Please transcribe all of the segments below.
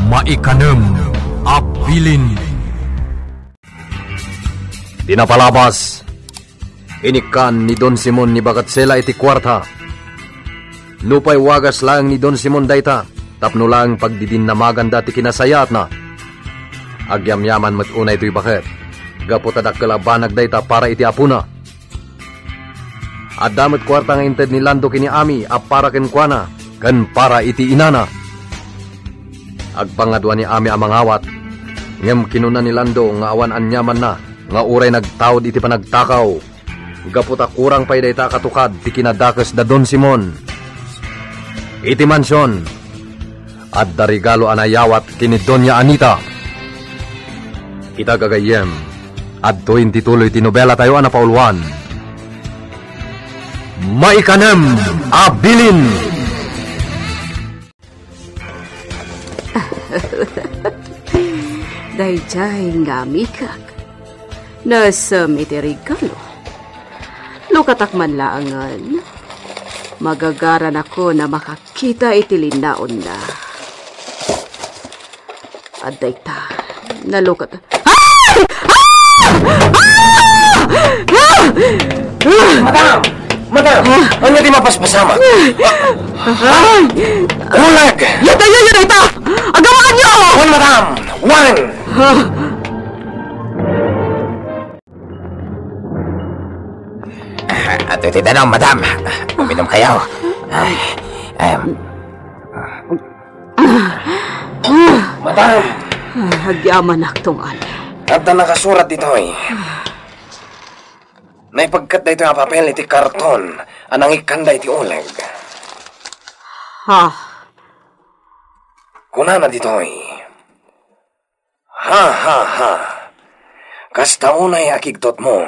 Maikanem Abilin. Tinapalabas inikan ni Don Simon ni Bagatsela iti kwarta. Nupay wagas lang ni Don Simon dayta, tapno lang pagdidinamagan dati kinasayat na. Agyamyaman matuna ito'y bakit. Gaputadak kalabanag dayta para iti apuna. At damot kwarta nga inted ni Lando kini Ami para kenkwana kan para iti inana. Agpangadwa ni Ami amang awat. Ngem kinuna ni Lando nga awan anyaman na nga uray nagtawd iti panagtakaw. Gaputa kurang pay dayta katukad ti kinadakas da Don Simon iti mansyon. At darigalo anayawat kini Doña Anita. Kita gagayem at tuwin tituloy tinobela tayo anapauluan. Maikanem Abilin. Dayjay nga mikak nasa mitirigalo. Lukatakman laangan, magagaran ako na makakita itilinaon na. At dayta, nalukat. Madam! Ano di mapaspasama? Ulag! Yata! Agawakan niyo! Wan, madam! Wan! At ito tanong, madam. Uminom kayo. Madam! Hagyaman aktong ano. At na nakasurat dito eh. Naipagkat na ito nga papel iti karton. Anang ikanda iti ulag. Ha? Kunana dito eh. Ha. Kasta unay akigtot mo.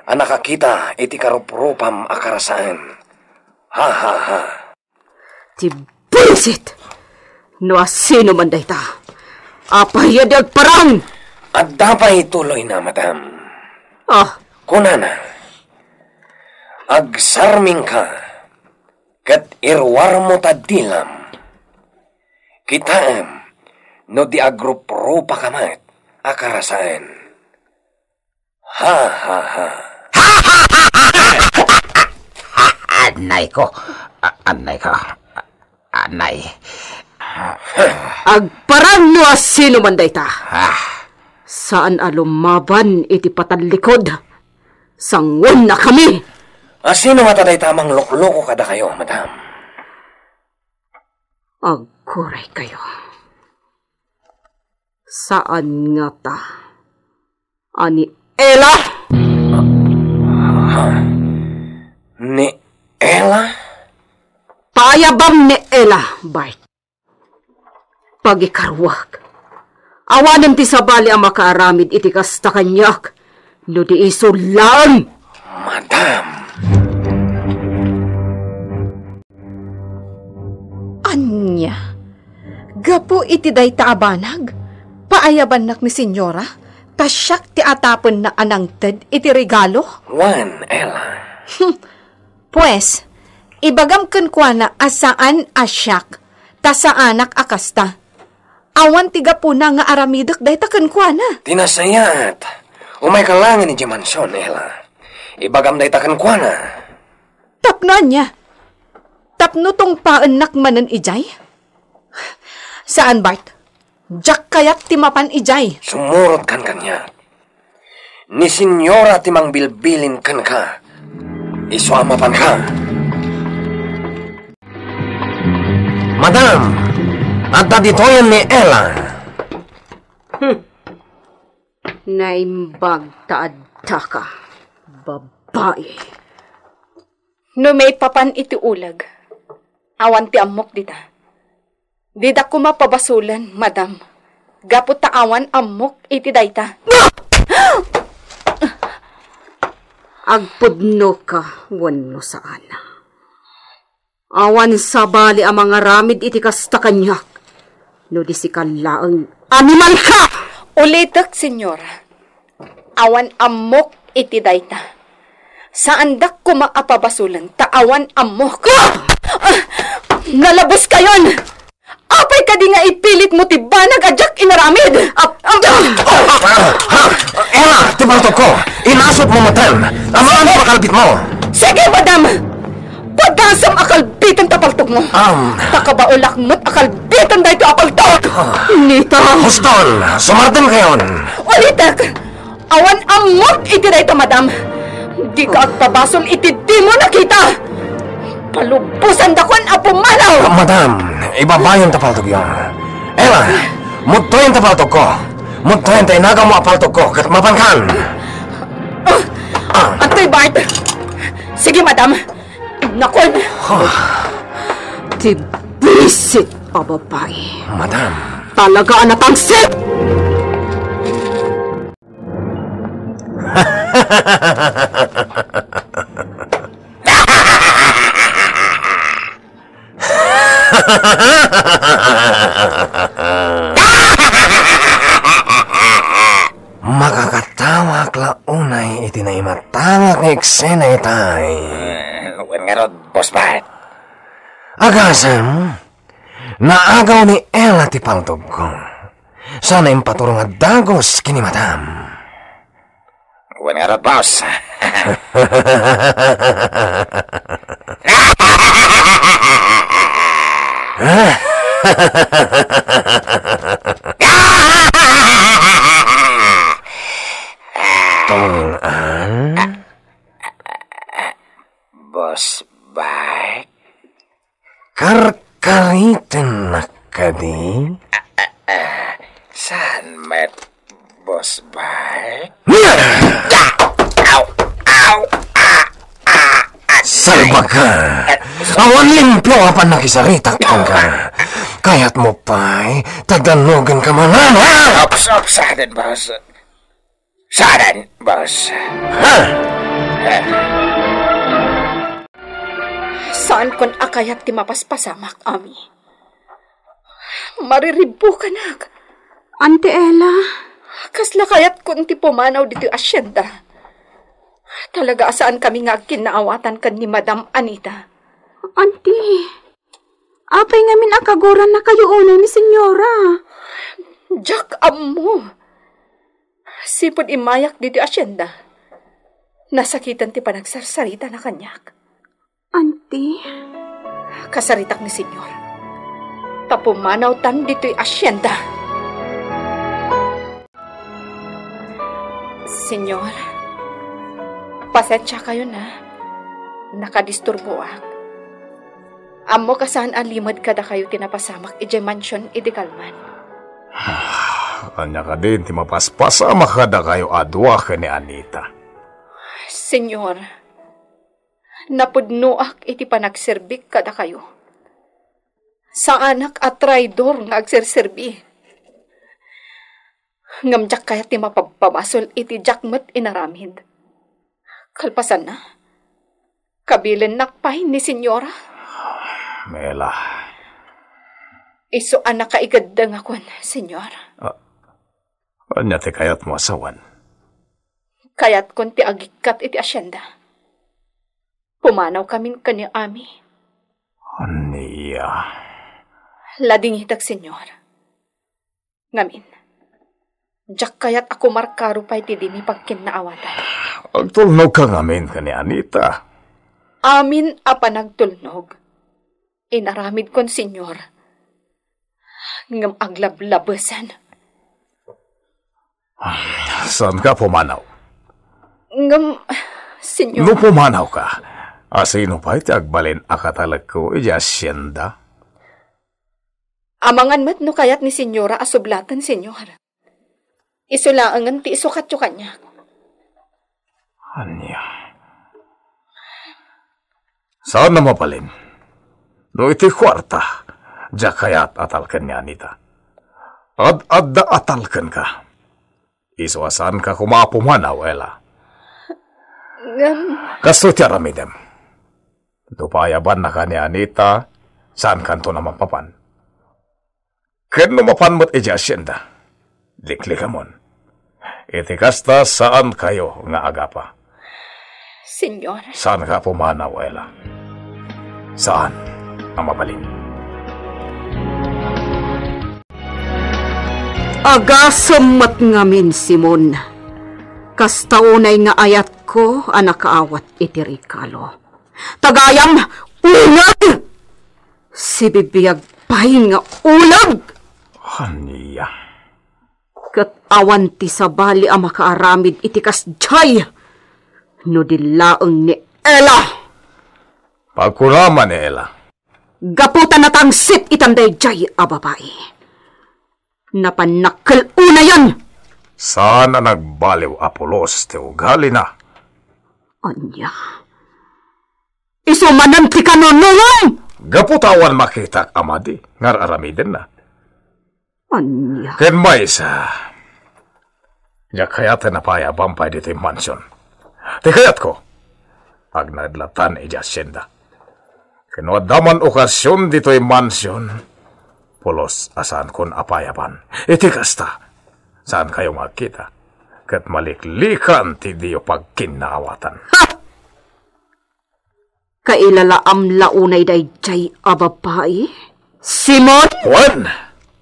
Ang nakakita iti karup-rupam akarasaan. Ha. Ti bullshit! No asino man dayta. Apayad ag parang! At dapat ituloy na, madam. Kunana, agsarming ka, kat irwar mo tadilam. Kitaam, no di agrup-rupa kamat, akarasaan. Ha. Anay ko. Agparang no asino man dayta. Saan alumaban iti patalikod? Sangwan na kami! Sino nga taday tamang lokloko kada kayo, madam? Agkuray kayo. Saan nga ta? Ani Ella? Ni Ella? Payabang ni Ella, Bart. Pagikarwag. Awanan ti sabali ang makaaramid iti kasta kanyak. No di iso lang. Madam. Anya? Gapo iti dayta abanag? Paayaban ni senyora? Tasyak ti atapon na anangted iti regalo? Wan, Ella. Pues, ibagam kenkwana asaan asyak, tasaanak akasta. Awan tiga po na nga aramidok dayta kenkwana. Tinasayat. Umay kalangan ni Jamanson, Ella. Ibagam dayta kenkwana. Tapno niya. Tapno tong paanak manan ijay? Saan, Bart? Jak kayat timapan ijay. Sumurot kan kanya. Ni senyora timang bilbilin kan ka. Isuamapan ka. Madam! At ditoyan ni Ella. Naimbag taadta ka, babae. No may papan iti ulag. Awan ti amok dita. Dida ko mapabasulan, madam. Gapot ta awan amok iti dayta. Agpudno ka, wano saan. Awan sabali ang mga ramid iti kasta kanyak. No di si kalaang animal ka! Ulitak, senyora. Awan amok iti dayta. Saan dak ko maapabasulan, taawan amok. Nalabos kayon! Apay ka di nga ipilit mo ti banag aramid! Ela, tibalto ko! Inasot mo matan! Amaan mo kalbit mo! Sige, madam! Padasam akalbitan tapaltog mo! Takabaulak mo't akalbitan da ito apaltog! Nita! Huston! Sumartin kayon! Ulitek! Awan amot iti da ito, madam! Di ka agpabasol iti di mo nakita! Palubusan dakon apumanaw! Madam, ibabayan tapaltog yun. Ela, mutoyin tapaltog ko! Mutoyin tayo naga mo apaltog ko kat mapankan! Antay, Bart! Sige, madam! Nakon! Tibisit pa, babae. Madam! Talaga ang natangsit! Makakatawag launay itinaimatangak ng eksena itay. Wen nga rod, Boss Bart. Agasam, naagaw ni Ela ti paltog ko. Sana impaturong at dagos kini madam. Wen nga rod, boss. Boss Bart. Karkaritan na ka di? Saan met, Boss Bart? Ow! Ow! Salba ka! Awan limpyo apan nakisaritak ka. Kaya't mo pa'y tadanugan ka manan, ha? Ops, saan, boss? Saan, boss? Saan kon akayat ti mapaspasamak, Ami? Mariribo ka na. Ante Ella, Kasla kayat kun ti pumanaw dito asyenda. Talaga saan kami nga kinaawatan kan ni Madam Anita. Auntie, apay ngamin akagoran na kayo unay ni Senyora. Jack, mo. Sipod imayak dito asyenda. Nasakitan ti panagsarsarita na kanyak. Auntie, Kasaritak ni Senyor. Tapumanaw tan dito'y asyenda. Senyor, pasensya kayo na. Nakadisturbo ak. Amo kasahan alimad kada kayo tinapasamak ijay mansyon idikalman. Anya ka din, ti mapaspasa makada kayo adwa ka ni Anita. Senyor, napudnoak iti panagserbik kada kayo. Sa anak at traidor nga agserserbi. Ngamjak kaya ti mapagpamasol iti jakmet inaramid. Kalpasan na. Kabilin nakpahin ni Senyora. Mela. Iso anak kaigadang akon, Senyor. Anya ti kayat mo asawan. Kayat kon ti agikat iti asyenda. Pumanaw kami kanya Ami. Aniya. Lading hitak, Senyor. Ngamin. Jak kayat ako markaro pa iti dini pagkinaawatan. Agtulnog ka ngamin ka ni Anita. Amin apa nagtulnog. Inaramid kon, Senyor. Ngam aglablabesan. Saan ka pumanaw? Ngam, Senyor. No pumanaw ka. Asino pa iti agbalin akatalag ko iti asyenda? Amangan mat no kayat ni Senyora asublatan, Senyor. Isulaangan ti isukat yung kanya. Anya. Saan na mapalin? No iti kwarta, diya kayat atalkan ni Anita. Ad-adda atalkan ka. Iswasan ka kumapumanaw, Ella. Kasto ti aramidem. Dupayaban na ka ni Anita, saan kanto naman papan? Ken mapan mo't iti asyenda. Liklikamon. Iti kasta saan kayo nga agapa? Senyor. Saan ka pumanaw, Ella? Saan ang mabalin? Agasamat ngamin, Simon. Kastaunay nga ayat ko, anakaawat iti Rikalo. Tagayam, ulag! Si bibiyag pahin nga ulag! Aniya. Kat awan ti sabali ang makaaramid iti kasjay. No dilaang ni Ella. Pagkuraman ni Ella. Gaputan na tangsit itanday jay a babae. Napanakal una yan. Sana nagbaliw Apolos ti ugali na. Anya. Isumanan ti kanunungan. Gaputawan makita amadi. Ngar aramiden na. Anya. Ken may isa. Ya kayat na paya bampay dito yung mansyon. Ti kayat ko. Agnadlatan ija asyenda. Kinuadaman okasyon dito yung mansyon. Polos asan kon apayaban. Iti kasta. Saan kayo makita? Kat maliklikan ti diyo pagkinaawatan. Ha! Kailalaam launay day jay a babae? Simon? Juan!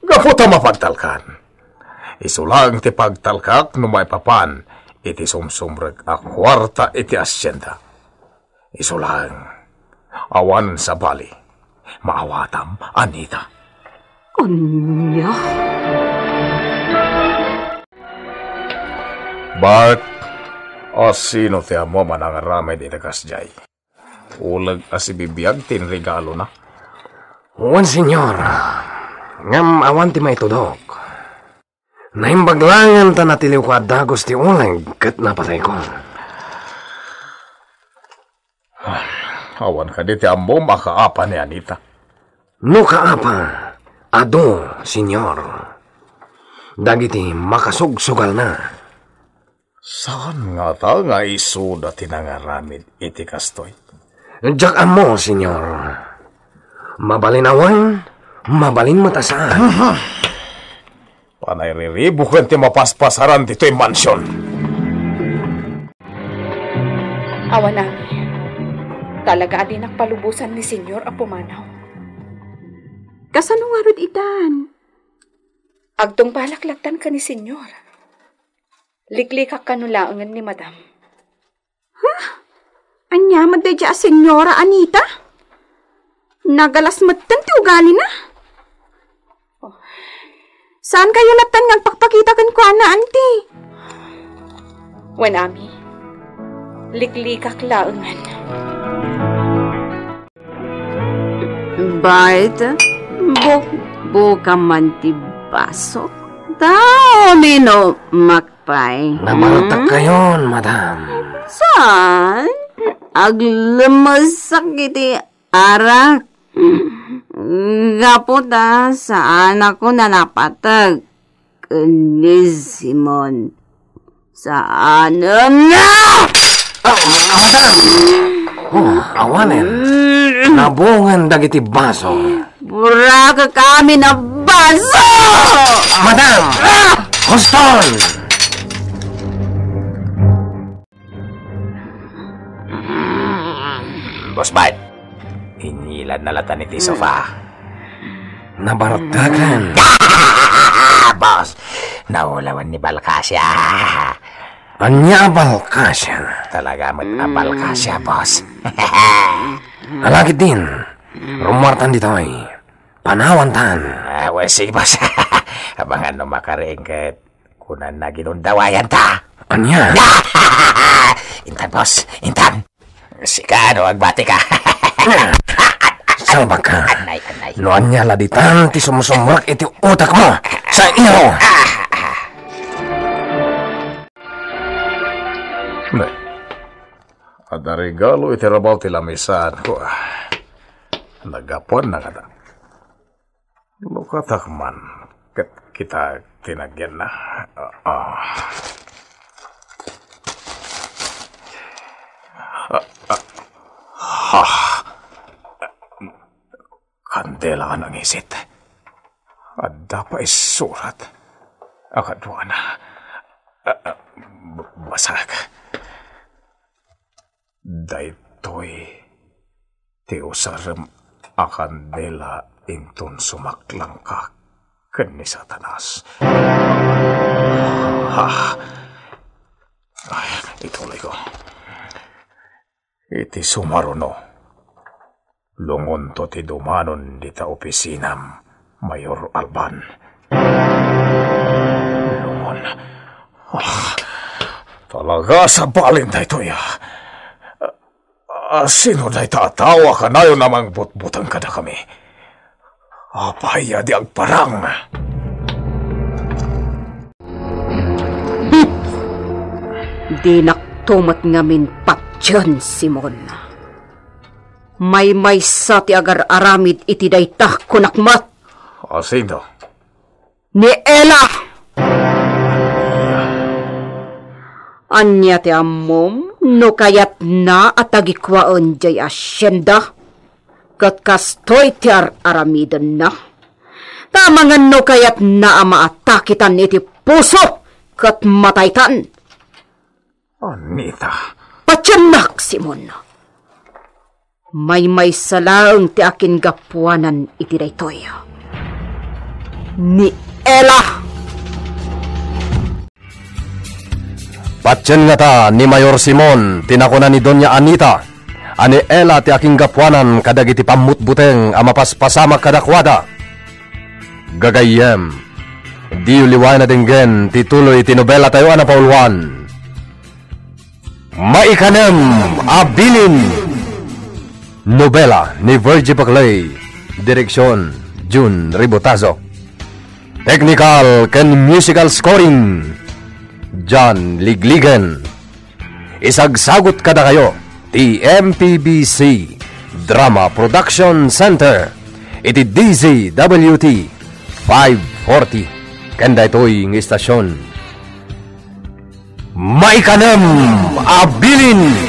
Gaputa mapagtalkan. Isulang ti pagtalkak no may papan, iti sumsumreg a kwarta iti asyenda. Isulang, awan sa bali, maawatam Anita. Anya? Bart, o sino ti amo manangaramay iti kasjay? Ulag asibibiyag tinregalo na. Juan, senyor. Ngam awan ti may tudok. Naimbaglangan ta natiliw ko at dagos ti ulag kat napatay ko. Awan ka di ti amo makaapa ni Anita. No kaapa, ado, senyor. Dagiti makasugsugal na. Saan nga ta nga isuda tinangaramid iti kastoy? Diyak amo, senyor. Mabalinawan, mabalin matasaan. Panay riribukan ti mapaspasaran dito'y mansyon. Awan nami. Talaga adi nagpalubusan ni Senyor Apumanaw. Kasano nga rod itan? Agtong balaklatan ka ni Senyor. Liklikak kanulaangan ni Madam. Anya, madadya Senyora Anita? Nagalas matan ti ugali na? Oh. Saan kayo latan nga pakpakita kan ko ana, anti? Wanami, liklikak laangan. Bart, buka man ti baso. Tao, mino, makpay. Namarata kayon, madam. Saan? Aglumasak iti arak. Gaputa saan ako na napatag. Ni Simon. Saan na? Madam! Oh, awanen. Nabungan dagiti baso. Pura ka kami na baso! Madam! Hoston! Boss Bart, inilan na lata ni sofa. Nabaratakan. Boss, naulawan ni Balkasya. Anya Balkasya. Talaga mo't Balkasya, boss. Alagid din. Rumartan dito ay. Panawantan. Well, sige, boss. Abangan no makaringket. Kunan na ginundawayan ta. Anya? Intan, boss. Intan. Sika, no, agbati ka. Salba ka. Anay. No anya laditan ti sumusumrak iti utak mo. Sa iyo. Ne. Ada regalo iti rabaw ti lamisan ko. Nagapon na kada. Lukatakman. Kita tinagyan na. Kandela ka ng isit. Adda pa isurat. Akadwa na. Basag. Daytoy. Ti usarem a kandela intun sumaklang ka. ken ni Satanas. Ituloy ko. Iti sumaruno. Lungon to ti dumanon di ta opisinam, Mayor Alban. Lungon. Talaga sa balin da ito ya. Sino da itatawa ka na yun namang butbutang kada kami? Apaya di ang parang. Di naktumat ngamin patyan, Simon. May sa ti agar aramid iti dayta kunakmat. Sino? Ni Ella! Anya ti ammom, no kayat na at agikwaan jay asyenda. Kat kastoy ti aramidan na. Tamangan no kayat na amaatakitan iti puso kat mataytan. Anita. Patyanak, Simon. May salaang ti akin gapuanan iti daytoy. Ni Ella! Patyan nga ta ni Mayor Simon, tinakuna ni Doña Anita. Ani Ella ti aking gapuanan kadagiti pamutbuteng amapaspasama kadakwada. Gagayem, di uliwan na dinggen tituloy tinobela tayo na paulwan. Maikanem Abilin. Nobela ni Virgie Baclay. Direksyon June Ribotazo. Technical ken musical scoring John Ligligan. Isagsagot kada kayo ti MPBC Drama Production Center iti DZWT 540 kanda ito'y ng istasyon. Maikanem Abilin.